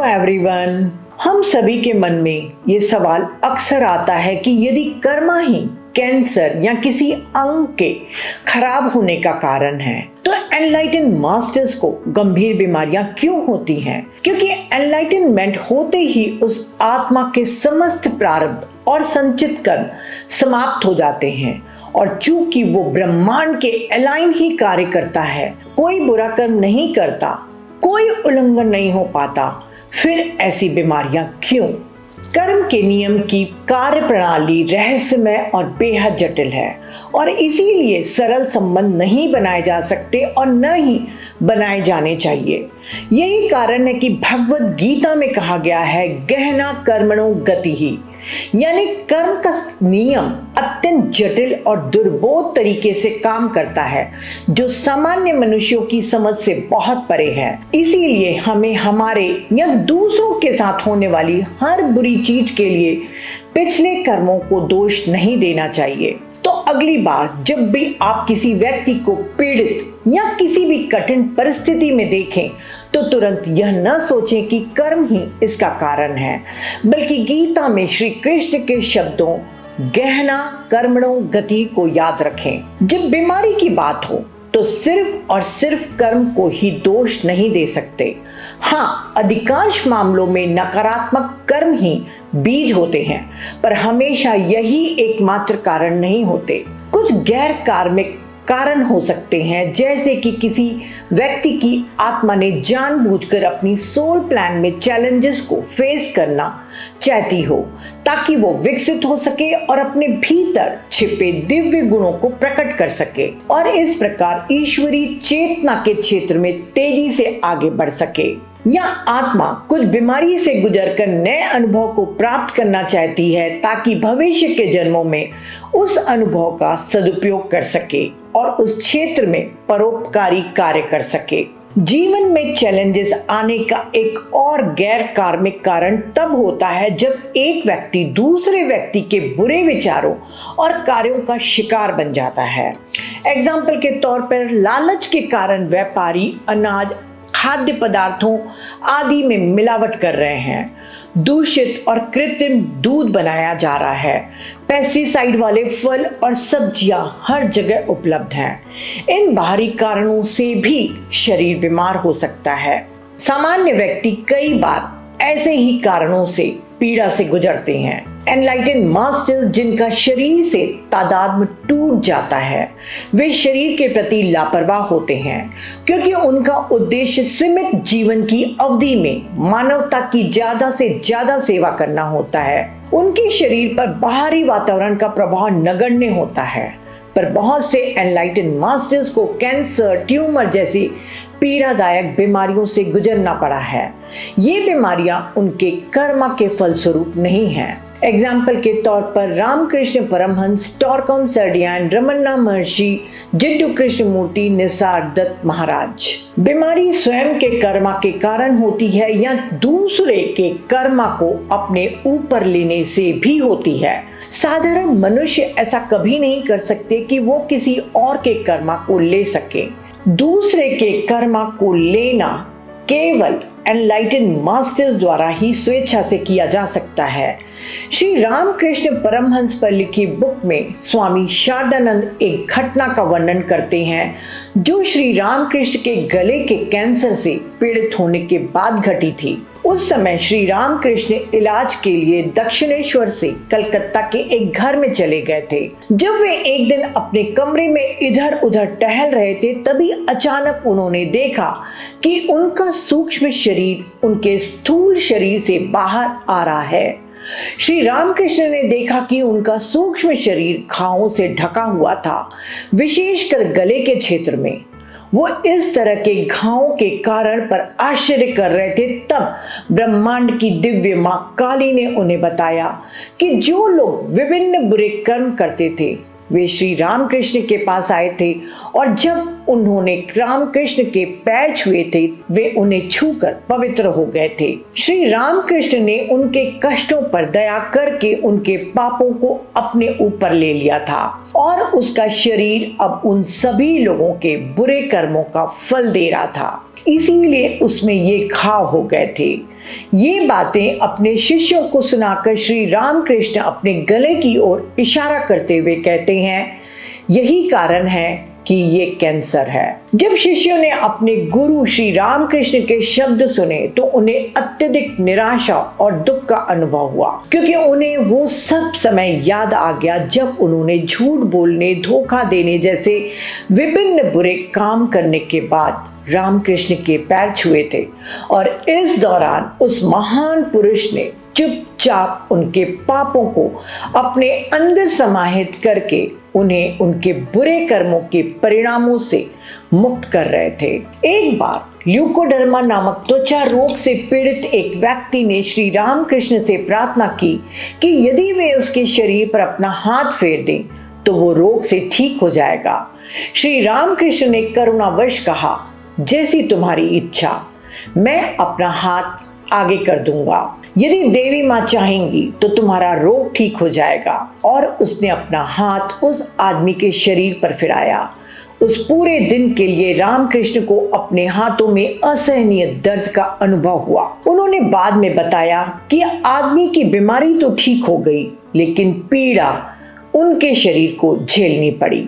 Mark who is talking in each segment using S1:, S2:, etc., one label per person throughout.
S1: Everyone. हम सभी के मन में ये सवाल अक्सर आता है कि यदि कर्मा ही कैंसर या किसी अंग के खराब होने का कारण है तो एनलाइटन मास्टर्स को गंभीर बीमारियां क्यों होती हैं? क्योंकि एनलाइटनमेंट होते ही उस आत्मा के समस्त प्रारब्ध और संचित कर्म समाप्त हो जाते हैं और चूंकि वो ब्रह्मांड के अलाइन ही कार्य करता है, कोई बुरा कर्म नहीं करता, कोई उल्लंघन नहीं हो पाता, फिर ऐसी बीमारियां क्यों? कर्म के नियम की कार्य प्रणाली रहस्यमय और बेहद जटिल है और इसीलिए सरल संबंध नहीं बनाए जा सकते और न ही बनाए जाने चाहिए। यही कारण है कि भगवद गीता में कहा गया है, गहना कर्मणो गति ही, यानी कर्म का नियम अत्यंत जटिल और दुर्बोध तरीके से काम करता है जो सामान्य मनुष्यों की समझ से बहुत परे है। इसीलिए हमें हमारे या दूसरों के साथ होने वाली हर बुरी चीज के लिए पिछले कर्मों को दोष नहीं देना चाहिए। तो अगली बार जब भी आप किसी व्यक्ति को पीड़ित या किसी भी कठिन परिस्थिति में देखें तो तुरंत यह न सोचें कि कर्म ही इसका कारण है, बल्कि गीता में श्री कृष्ण के शब्दों गहना कर्मणो गति को याद रखें। जब बीमारी की बात हो तो सिर्फ और सिर्फ कर्म को ही दोष नहीं दे सकते। हाँ, अधिकांश मामलों में नकारात्मक कर्म ही बीज होते हैं, पर हमेशा यही एकमात्र कारण नहीं होते। कुछ गैर कार्मिक कारण हो सकते हैं, जैसे कि किसी व्यक्ति की आत्मा ने जानबूझकर अपनी सोल प्लान में चैलेंजेस को फेस करना चाहती हो ताकि वो विकसित हो सके और अपने भीतर छिपे दिव्य गुणों को प्रकट कर सके और इस प्रकार ईश्वरीय चेतना के क्षेत्र में तेजी से आगे बढ़ सके। या आत्मा कुछ बीमारी से गुजरकर नए अनुभव को प्राप्त करना चाहती है ताकि भविष्य के जन्मों में उस अनुभव का सदुपयोग कर सके और उस क्षेत्र में परोपकारी कार्य कर सके। जीवन में चैलेंजेस आने का एक और गैर कार्मिक कारण तब होता है जब एक व्यक्ति दूसरे व्यक्ति के बुरे विचारों और कार्यों का शिकार बन जाता है। एग्जाम्पल के तौर पर लालच के कारण व्यापारी अनाज, खाद्य पदार्थों आदि में मिलावट कर रहे हैं, दूषित और कृत्रिम दूध बनाया जा रहा है, पेस्टिसाइड वाले फल और सब्जियां हर जगह उपलब्ध हैं। इन बाहरी कारणों से भी शरीर बीमार हो सकता है। सामान्य व्यक्ति कई बार ऐसे ही कारणों से पीड़ा से गुजरते हैं। एनलाइटन मास्टर्स जिनका शरीर से तादात्म्य टूट जाता है, वे शरीर के प्रति लापरवाह होते हैं क्योंकि उनका उद्देश्य सीमित जीवन की अवधि में मानवता की ज्यादा से ज्यादा सेवा करना होता है। उनके शरीर पर बाहरी वातावरण का प्रभाव नगण्य होता है, पर बहुत से एनलाइटन मास्टर्स को कैंसर, ट्यूमर जैसी पीड़ादायक बीमारियों से गुजरना पड़ा है। ये बीमारियां उनके कर्म के फलस्वरूप नहीं हैं। एग्जाम्पल के तौर पर रामकृष्ण परमहंस, स्टॉकहोम सर्डियन, रमन्ना महर्षि, जिड्डू कृष्णमूर्ति, निसार दत्त महाराज। बीमारी स्वयं के कर्मा के कारण होती है या दूसरे के कर्मा को अपने ऊपर लेने से भी होती है। साधारण मनुष्य ऐसा कभी नहीं कर सकते कि वो किसी और के कर्मा को ले सके। दूसरे के कर्मा को लेना केवल एनलाइटन मास्टर्स द्वारा ही स्वेच्छा से किया जा सकता है। श्री रामकृष्ण परमहंस पर लिखी बुक में स्वामी शारदानंद एक घटना का वर्णन करते हैं जो श्री रामकृष्ण के गले के कैंसर से पीड़ित होने के बाद घटी थी। उस समय श्री रामकृष्ण इलाज के लिए दक्षिणेश्वर से कलकत्ता के एक घर में चले गए थे। जब वे एक दिन अपने कमरे में इधर उधर टहल रहे थे, तभी अचानक उन्होंने देखा कि उनका सूक्ष्म शरीर उनके स्थूल शरीर से बाहर आ रहा है। श्री रामकृष्ण ने देखा कि उनका सूक्ष्म शरीर घावों से ढका हुआ था, विशेषकर गले के क्षेत्र में। वो इस तरह के घावों के कारण पर आश्चर्य कर रहे थे। तब ब्रह्मांड की दिव्य मां काली ने उन्हें बताया कि जो लोग विभिन्न बुरे कर्म करते थे वे श्री रामकृष्ण के पास आए थे और जब उन्होंने रामकृष्ण के पैर छुए थे वे उन्हें छूकर पवित्र हो गए थे। श्री रामकृष्ण ने उनके कष्टों पर दया करके उनके पापों को अपने ऊपर ले लिया था और उसका शरीर अब उन सभी लोगों के बुरे कर्मों का फल दे रहा था। इसीलिए उसमें ये घाव हो गए थे। ये बातें अपने शिष्यों को सुनाकर श्री रामकृष्ण अपने गले की ओर इशारा करते हुए कहते हैं, यही कारण है कि ये कैंसर है। जब शिष्यों ने अपने गुरु श्री रामकृष्ण के शब्द सुने तो उन्हें अत्यधिक निराशा और दुख का अनुभव हुआ, क्योंकि उन्हें वो सब समय याद आ गया जब उन्होंने झूठ बोलने, धोखा देने जैसे विभिन्न बुरे काम करने के बाद रामकृष्ण के पैर छुए थे। और इस दौरान उस महान पुरुष ने चुपचाप उनके पापों को अपने अंदर समाहित करके उन्हें उनके बुरे कर्मों के परिणामों से मुक्त कर रहे थे। एक बार ल्यूकोडर्मा नामक त्वचा रोग से पीड़ित एक व्यक्ति ने श्री रामकृष्ण से प्रार्थना की कि यदि वे उसके शरीर पर अपना हाथ फेर दें तो वो रोग से ठीक हो जाएगा। श्री रामकृष्ण ने करुणावश कहा, जैसी तुम्हारी इच्छा, मैं अपना हाथ आगे कर दूंगा। यदि देवी माँ चाहेंगी तो तुम्हारा रोग ठीक हो जाएगा। और उसने अपना हाथ उस आदमी के शरीर पर फिराया। उस पूरे दिन के लिए रामकृष्ण को अपने हाथों में असहनीय दर्द का अनुभव हुआ। उन्होंने बाद में बताया कि आदमी की बीमारी तो ठीक हो गई, लेकिन पीड़ा उनके शरीर को झेलनी पड़ी।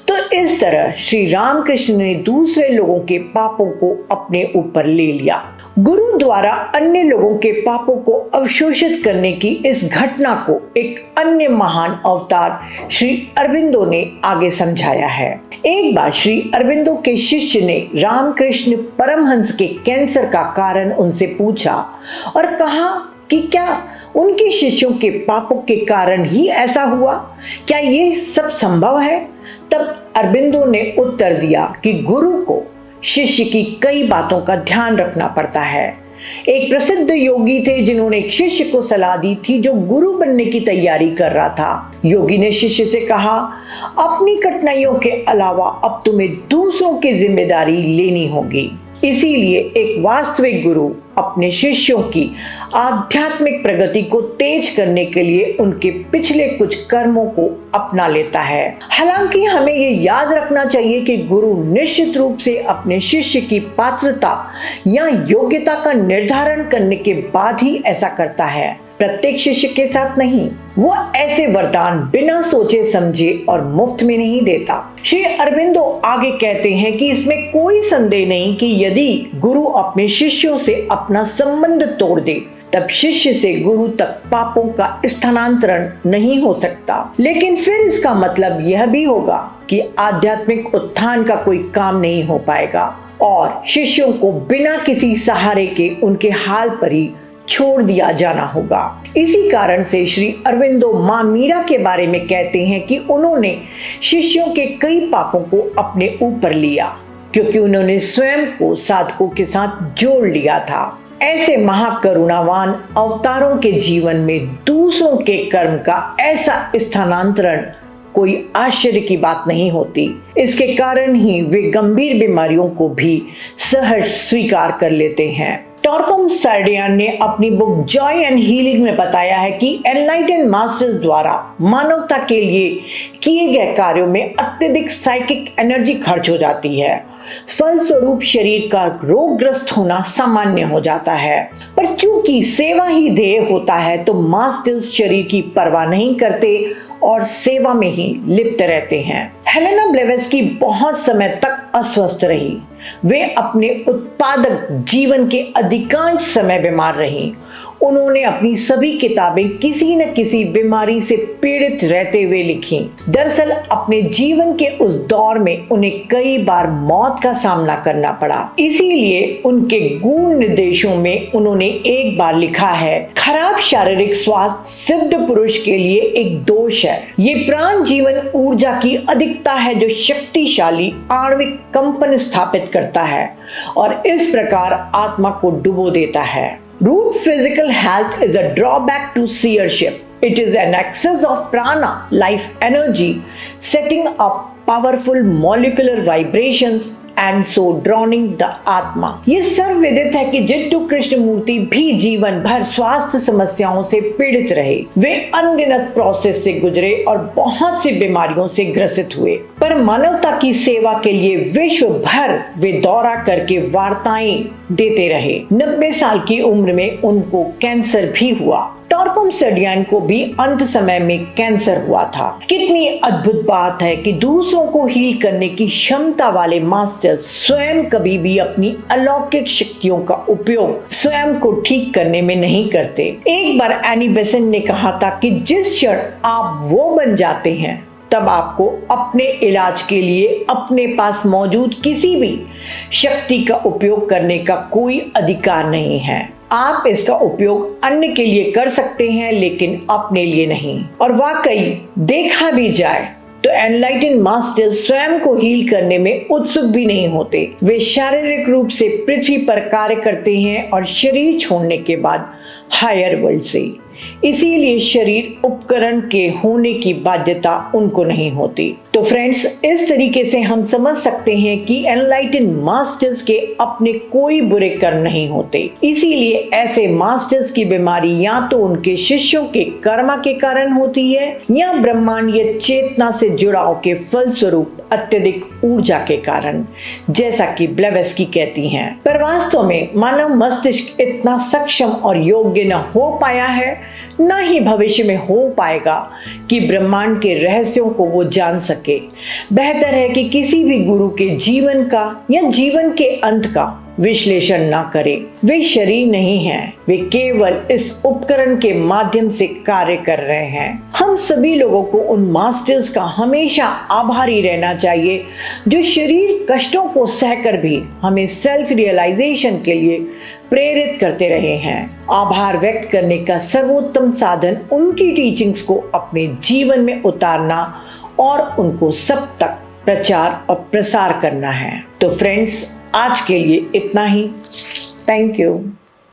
S1: तो इस तरह श्री रामकृष्ण ने दूसरे लोगों के पापों को अपने ऊपर ले लिया। गुरु द्वारा अन्य लोगों के पापों को अवशोषित करने की इस घटना को एक अन्य महान अवतार श्री अरबिंदो ने आगे समझाया है। एक बार श्री अरबिंदो के शिष्य ने रामकृष्ण परमहंस के कैंसर का कारण उनसे पूछा और कहा कि क्या उनके शिष्यों के पापों के कारण ही ऐसा हुआ? क्या ये सब संभव है? तब अरबिंदो ने उत्तर दिया कि गुरु को शिष्य की कई बातों का ध्यान रखना पड़ता है। एक प्रसिद्ध योगी थे जिन्होंने एक शिष्य को सलाह दी थी जो गुरु बनने की तैयारी कर रहा था। योगी ने शिष्य से कहा, अपनी कठिनाइयों के अलावा अब तुम्हें दूसरों की जिम्मेदारी लेनी होगी। इसीलिए एक वास्तविक गुरु अपने शिष्यों की आध्यात्मिक प्रगति को तेज करने के लिए उनके पिछले कुछ कर्मों को अपना लेता है। हालांकि हमें ये याद रखना चाहिए कि गुरु निश्चित रूप से अपने शिष्य की पात्रता या योग्यता का निर्धारण करने के बाद ही ऐसा करता है, प्रत्येक शिष्य के साथ नहीं। वो ऐसे वरदान बिना सोचे समझे और मुफ्त में नहीं देता। श्री अरबिंदो आगे कहते हैं कि इसमें कोई संदेह नहीं कि यदि गुरु अपने शिष्यों से अपना संबंध तोड़ दे तब शिष्य से गुरु तक पापों का स्थानांतरण नहीं हो सकता। लेकिन फिर इसका मतलब यह भी होगा कि आध्यात्मिक उत्थान का कोई काम नहीं हो पाएगा और शिष्यों को बिना किसी सहारे के उनके हाल पर ही छोड़ दिया जाना होगा। इसी कारण से श्री अरविंदो मां मीरा के बारे में कहते हैं कि उन्होंने शिष्यों के कई पापों को अपने ऊपर लिया, क्योंकि उन्होंने स्वयं को साधकों के साथ जोड़ लिया था। ऐसे महाकरुणावान अवतारों के जीवन में दूसरों के कर्म का ऐसा स्थानांतरण कोई आश्चर्य की बात नहीं होती। इसके कारण ही वे गंभीर बीमारियों को भी सहज स्वीकार कर लेते हैं। टॉरकम सार्डियान ने अपनी बुक जॉय एंड हीलिंग में बताया है कि एनलाइटेंड मास्टर्स द्वारा मानवता के लिए किए गए कार्यों में अत्यधिक साइकिक एनर्जी खर्च हो जाती है। फलस्वरूप शरीर का रोगग्रस्त होना सामान्य हो जाता है। पर चूंकि सेवा ही ध्येय होता है तो मास्टर्स शरीर की परवाह नहीं करते और सेवा में ही लिप्त रहते हैं। हेलेना ब्लेवेस्की बहुत समय तक अस्वस्थ रही। वे अपने उत्पादक जीवन के अधिकांश समय बीमार रहीं। उन्होंने अपनी सभी किताबें किसी न किसी बीमारी से पीड़ित रहते हुए लिखी। दरअसल अपने जीवन के उस दौर में उन्हें कई बार मौत का सामना करना पड़ा। इसीलिए उनके गूढ़ निर्देशों में उन्होंने एक बार लिखा है, खराब शारीरिक स्वास्थ्य सिद्ध पुरुष के लिए एक दोष है। ये प्राण जीवन ऊर्जा की अधिकता है जो शक्तिशाली आणविक कंपन स्थापित करता है और इस प्रकार आत्मा को डुबो देता है। Root physical health is a drawback to seership. It is an excess of prana, life energy, setting up powerful molecular vibrations and so drowning the आत्मा। ये सर्वविदित है कि जिड्डू कृष्णमूर्ति भी जीवन भर स्वास्थ्य समस्याओं से पीड़ित रहे। वे अनगिनत प्रोसेस से गुजरे और बहुत सी बीमारियों से ग्रसित हुए, पर मानवता की सेवा के लिए विश्व भर वे दौरा करके वार्ताएं देते रहे। 90 साल की उम्र में उनको कैंसर भी हुआ। टॉरकम सर्डियन को भी अंत समय में कैंसर हुआ था। कितनी अद्भुत बात है कि दूसरों को हील करने की क्षमता वाले मास्टर्स स्वयं कभी भी अपनी अलौकिक शक्तियों का उपयोग स्वयं को ठीक करने में नहीं करते। एक बार एनी बेसेंट ने कहा था कि जिस क्षण आप वो बन जाते हैं तब आपको अपने इलाज के लिए अपने पास मौजूद किसी भी शक्ति का उपयोग करने का कोई अधिकार नहीं है। आप इसका उपयोग अन्य के लिए कर सकते हैं, लेकिन अपने लिए नहीं। और वाकई देखा भी जाए तो एनलाइटेंड मास्टर्स स्वयं को हील करने में उत्सुक भी नहीं होते। वे शारीरिक रूप से पृथ्वी पर कार्य करते हैं और शरीर छोड़ने के बाद हायर वर्ल्ड से। इसीलिए शरीर उपकरण के होने की बाध्यता उनको नहीं होती। तो फ्रेंड्स, इस तरीके से हम समझ सकते हैं कि एनलाइटेंड मास्टर्स के अपने कोई बुरे कर्म नहीं होते। इसीलिए ऐसे मास्टर्स की बीमारी या तो उनके शिष्यों के कर्म के कारण होती है या ब्रह्मांडीय चेतना से जुड़ाव के फलस्वरूप अत्यधिक ऊर्जा के कारण, जैसा कि ब्लेवेस्की कहती हैं। पर वास्तव में मानव मस्तिष्क इतना सक्षम और योग्य न हो पाया है, न ही भविष्य में हो पाएगा कि ब्रह्मांड के रहस्यों को वो जान सके। बेहतर है कि किसी भी गुरु के जीवन का या जीवन के अंत का विश्लेषण ना करें। वे शरीर नहीं हैं, वे केवल इस उपकरण के माध्यम से कार्य कर रहे हैं। हम सभी लोगों को उन मास्टर्स का हमेशा आभारी रहना चाहिए जो शरीर कष्टों को सहकर भी हमें सेल्फ रियलाइजेशन के लिए प्रेरित करते रहे हैं। आभार व्यक्त करने का सर्वोत्तम साधन उनकी टीचिंग्स को अपने जीवन में उतारना और उनको सब तक प्रचार और प्रसार करना है। तो फ्रेंड्स, आज के लिए इतना ही। Thank you.